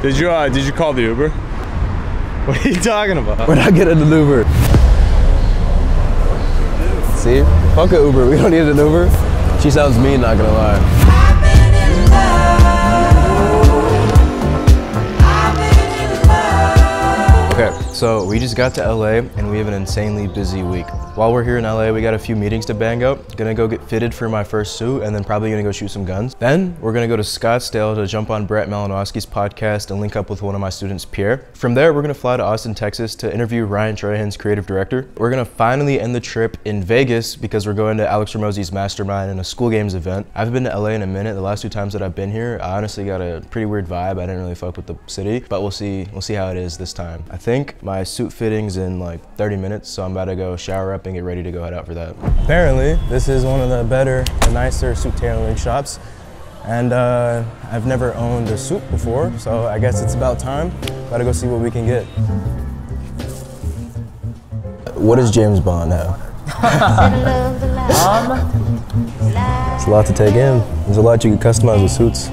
Did you call the Uber? What are you talking about? We're not getting an Uber. See? Fuck an Uber. We don't need an Uber. She sounds mean, not gonna lie. Okay, so we just got to LA and we have an insanely busy week. While we're here in LA, we got a few meetings to bang out. Gonna go get fitted for my first suit and then probably gonna go shoot some guns. Then we're gonna go to Scottsdale to jump on Brett Malinowski's podcast and link up with one of my students, Pierre. From there, we're gonna fly to Austin, Texas to interview Ryan Trahan's creative director. We're gonna finally end the trip in Vegas because we're going to Alex Ramosie's mastermind and a school games event. I haven't been to LA in a minute. The last 2 times that I've been here, I honestly got a pretty weird vibe. I didn't really fuck with the city, but we'll see how it is this time. I think my suit fitting's in like 30 minutes, so I'm about to go shower up and get ready to go head out for that. Apparently, this is one of the better and nicer suit tailoring shops, and I've never owned a suit before, so I guess it's about time. Gotta go see what we can get. What does James Bond have? It's a lot to take in. There's a lot you can customize with suits.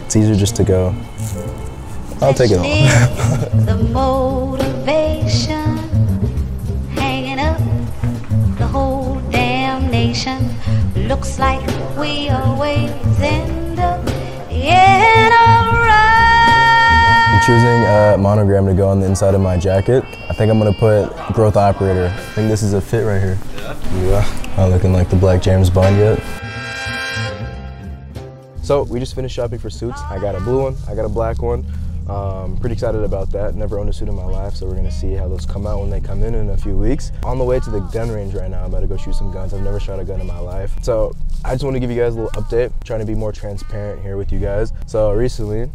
It's easier just to go, I'll take it all. The motivation hanging up the whole damn nation. Looks like we always end up in a rush. I'm choosing a monogram to go on the inside of my jacket. I think I'm gonna put growth operator. I think this is a fit right here. Yeah. Not looking like the black James Bond yet. So we just finished shopping for suits. I got a blue one, I got a black one. Pretty excited about that. Never owned a suit in my life, so we're gonna see how those come out when they come in a few weeks. On the way to the gun range right now. I'm about to go shoot some guns. I've never shot a gun in my life. So I just want to give you guys a little update, trying to be more transparent here with you guys. So recently,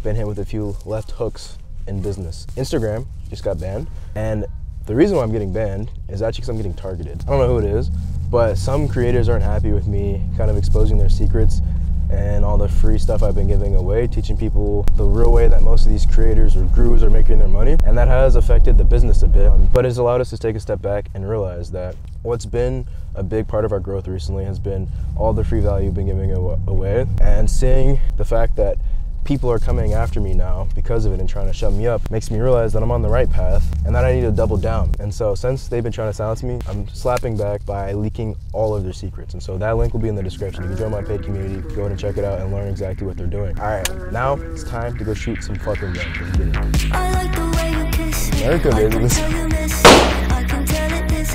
been hit with a few left hooks in business. Instagram just got banned, and the reason why I'm getting banned is actually because I'm getting targeted. I don't know who it is, but some creators aren't happy with me kind of exposing their secrets and all the free stuff I've been giving away, teaching people the real way that most of these creators or gurus are making their money. And that has affected the business a bit, but it's allowed us to take a step back and realize that what's been a big part of our growth recently has been all the free value we've been giving away, and seeing the fact that people are coming after me now because of it and trying to shut me up makes me realize that I'm on the right path and that I need to double down. And so since they've been trying to silence me, I'm slapping back by leaking all of their secrets. And so that link will be in the description. You can join my paid community, go ahead and check it out and learn exactly what they're doing. All right, now it's time to go shoot some fucking guns. Let's get it. I like the way you kiss me. America, baby. I can tell it is.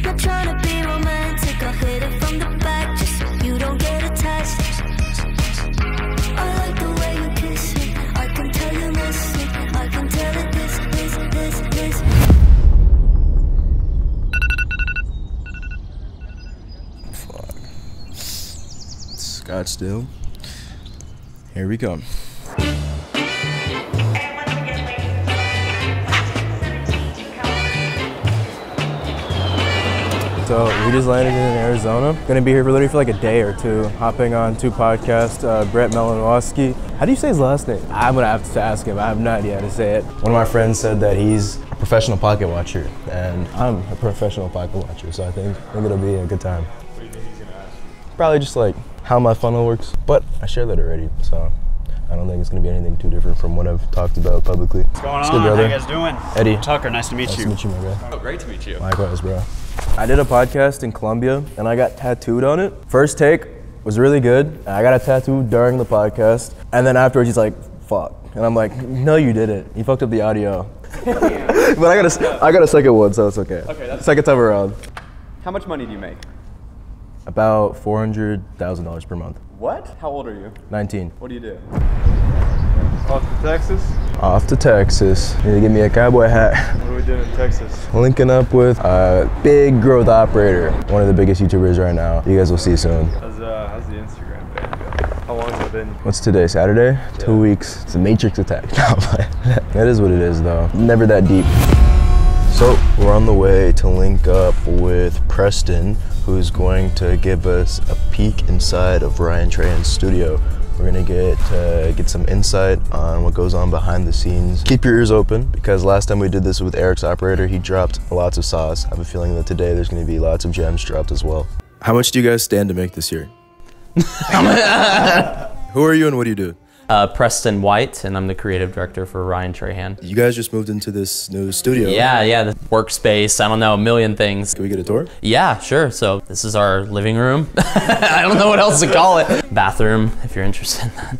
Not trying to be romantic, I'll hit it from the back just so you don't get attached. Scottsdale. Here we come. So we just landed in Arizona. Gonna be here literally for like a day or two, hopping on 2 podcasts, Brett Malinowski. How do you say his last name? I'm gonna have to ask him. I have no idea how to say it. One of my friends said that he's a professional pocket watcher, and I'm a professional pocket watcher, so I think it'll be a good time. What do you think he's gonna ask? Probably just like how my funnel works, but I shared that already, so I don't think it's gonna be anything too different from what I've talked about publicly. What's going on? Good, brother. How you guys doing? Eddie. Tucker, nice to meet you. Nice to meet you, my guy. Oh, great to meet you. Likewise, bro. I did a podcast in Colombia and I got tattooed on it. First take was really good. I got a tattoo during the podcast, and then afterwards he's like, fuck. And I'm like, no you didn't. You fucked up the audio. But I got a second one, so it's okay. Okay, that's second time around. How much money do you make? About $400,000 per month. What? How old are you? 19. What do you do? Off to Texas? Off to Texas. Need to give me a cowboy hat. What are we doing in Texas? Linking up with a big growth operator, one of the biggest YouTubers right now. You guys will see soon. How's the Instagram been? How long has it been? What's today, Saturday? Yeah. 2 weeks. It's a matrix attack. No, but that is what it is though. Never that deep. So we're on the way to link up with Preston, who's going to give us a peek inside of Ryan Trahan's studio. We're gonna get some insight on what goes on behind the scenes. Keep your ears open, because last time we did this with Eric's operator, he dropped lots of sauce. I have a feeling that today there's gonna be lots of gems dropped as well. How much do you guys stand to make this year? Who are you and what do you do? Preston White, and I'm the creative director for Ryan Trahan. You guys just moved into this new studio. Yeah, the workspace, I don't know, a million things. Can we get a tour? Yeah, sure. So this is our living room. I don't know what else to call it. Bathroom, if you're interested in that.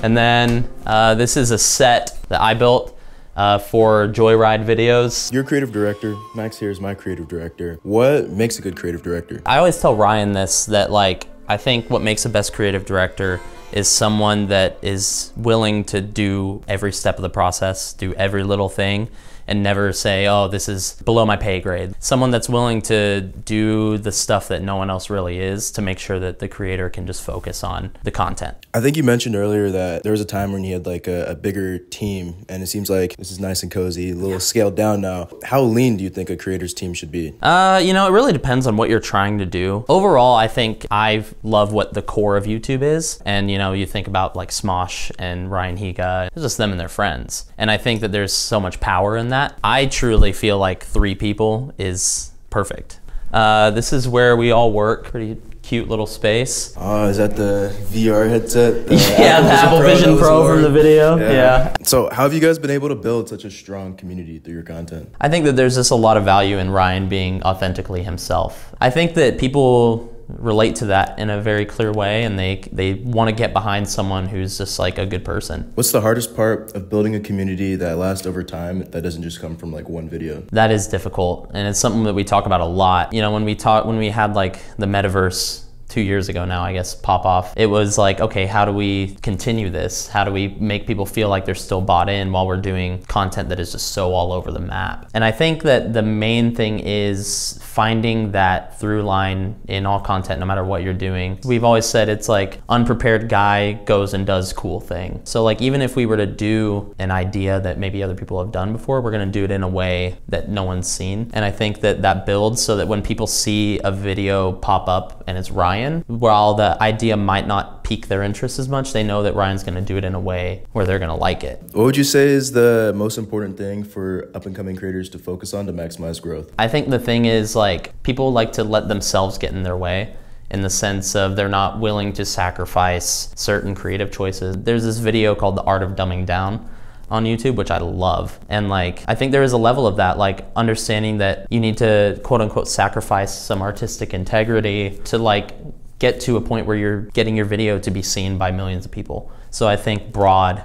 And then this is a set that I built for Joyride videos. You're a creative director. Max here is my creative director. What makes a good creative director? I always tell Ryan this, that like, I think what makes a best creative director is someone that is willing to do every step of the process, do every little thing, and never say, oh, this is below my pay grade. Someone that's willing to do the stuff that no one else really is to make sure that the creator can just focus on the content. I think you mentioned earlier that there was a time when you had like a bigger team, and it seems like this is nice and cozy, a little scaled down now. How lean do you think a creator's team should be? You know, it really depends on what you're trying to do. Overall, I think I love what the core of YouTube is. And you know, you think about like Smosh and Ryan Higa, it's just them and their friends. And I think that there's so much power in that. I truly feel like 3 people is perfect. This is where we all work. Pretty cute little space. Oh, is that the VR headset? Yeah, the Apple Vision Pro from the video. Yeah. So how have you guys been able to build such a strong community through your content? I think that there's just a lot of value in Ryan being authentically himself. I think that people relate to that in a very clear way, and they want to get behind someone who's just like a good person. What's the hardest part of building a community that lasts over time that doesn't just come from like one video? That is difficult, and it's something that we talk about a lot. You know, when we had like the metaverse 2 years ago now, I guess, pop off, it was like, okay, how do we continue this? How do we make people feel like they're still bought in while we're doing content that is just so all over the map? And I think that the main thing is finding that through line in all content, no matter what you're doing. We've always said it's like unprepared guy goes and does cool thing. So like, even if we were to do an idea that maybe other people have done before, we're gonna do it in a way that no one's seen. And I think that that builds so that when people see a video pop up and it's Ryan, while the idea might not pique their interest as much, they know that Ryan's gonna do it in a way where they're gonna like it. What would you say is the most important thing for up-and-coming creators to focus on to maximize growth? I think the thing is, like, people like to let themselves get in their way, in the sense of they're not willing to sacrifice certain creative choices. There's this video called The Art of Dumbing Down on YouTube, which I love. And like, I think there is a level of that, like understanding that you need to quote unquote sacrifice some artistic integrity to like get to a point where you're getting your video to be seen by millions of people. So I think broad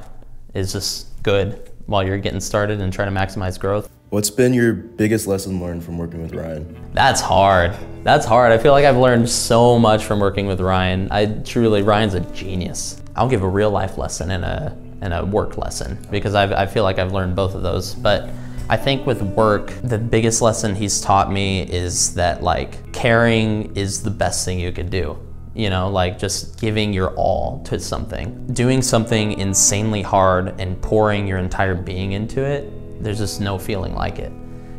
is just good while you're getting started and trying to maximize growth. What's been your biggest lesson learned from working with Ryan? That's hard. That's hard. I feel like I've learned so much from working with Ryan. Ryan's a genius. I'll give a real life lesson and a work lesson, because I feel like I've learned both of those. But I think with work, the biggest lesson he's taught me is that like caring is the best thing you could do. You know, like just giving your all to something. Doing something insanely hard and pouring your entire being into it, there's just no feeling like it.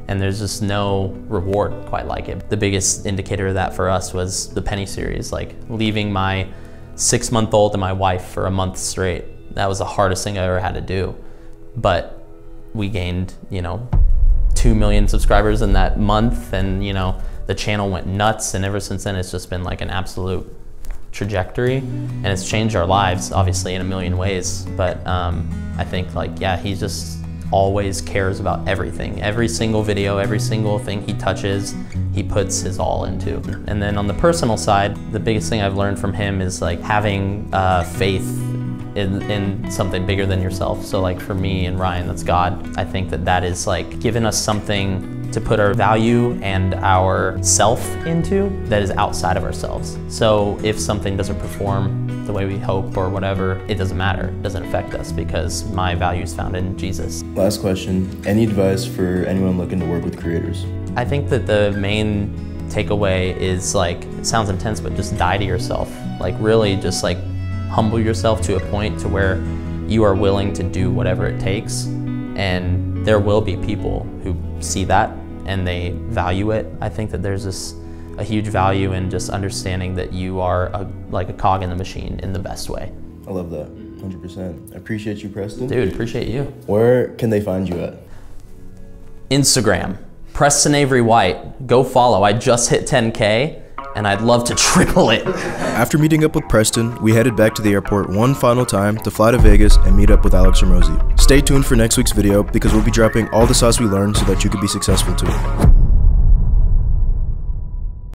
And there's just no reward quite like it. The biggest indicator of that for us was the Penny series, like leaving my 6-month-old and my wife for a month straight. That was the hardest thing I ever had to do. But we gained, you know, 2 million subscribers in that month, and you know, the channel went nuts, and ever since then it's just been like an absolute trajectory, and it's changed our lives obviously in a million ways. But I think like, yeah, he just always cares about everything. Every single video, every single thing he touches, he puts his all into. And then on the personal side, the biggest thing I've learned from him is like having faith in something bigger than yourself. So like for me and Ryan, that's God. I think that that is like given us something to put our value and our self into that is outside of ourselves. So if something doesn't perform the way we hope or whatever, it doesn't matter. It doesn't affect us because my value is found in Jesus. Last question, any advice for anyone looking to work with creators? I think that the main takeaway is like, it sounds intense, but just die to yourself. Like really just like humble yourself to a point to where you are willing to do whatever it takes, and there will be people who see that and they value it. I think that there's a huge value in just understanding that you are like a cog in the machine in the best way. I love that, 100%. I appreciate you, Preston. Dude, appreciate you. Where can they find you at? Instagram, Preston Avery White. Go follow. I just hit 10K. and I'd love to triple it. After meeting up with Preston, we headed back to the airport one final time to fly to Vegas and meet up with Alex Ramosi. Stay tuned for next week's video because we'll be dropping all the sauce we learned so that you could be successful too.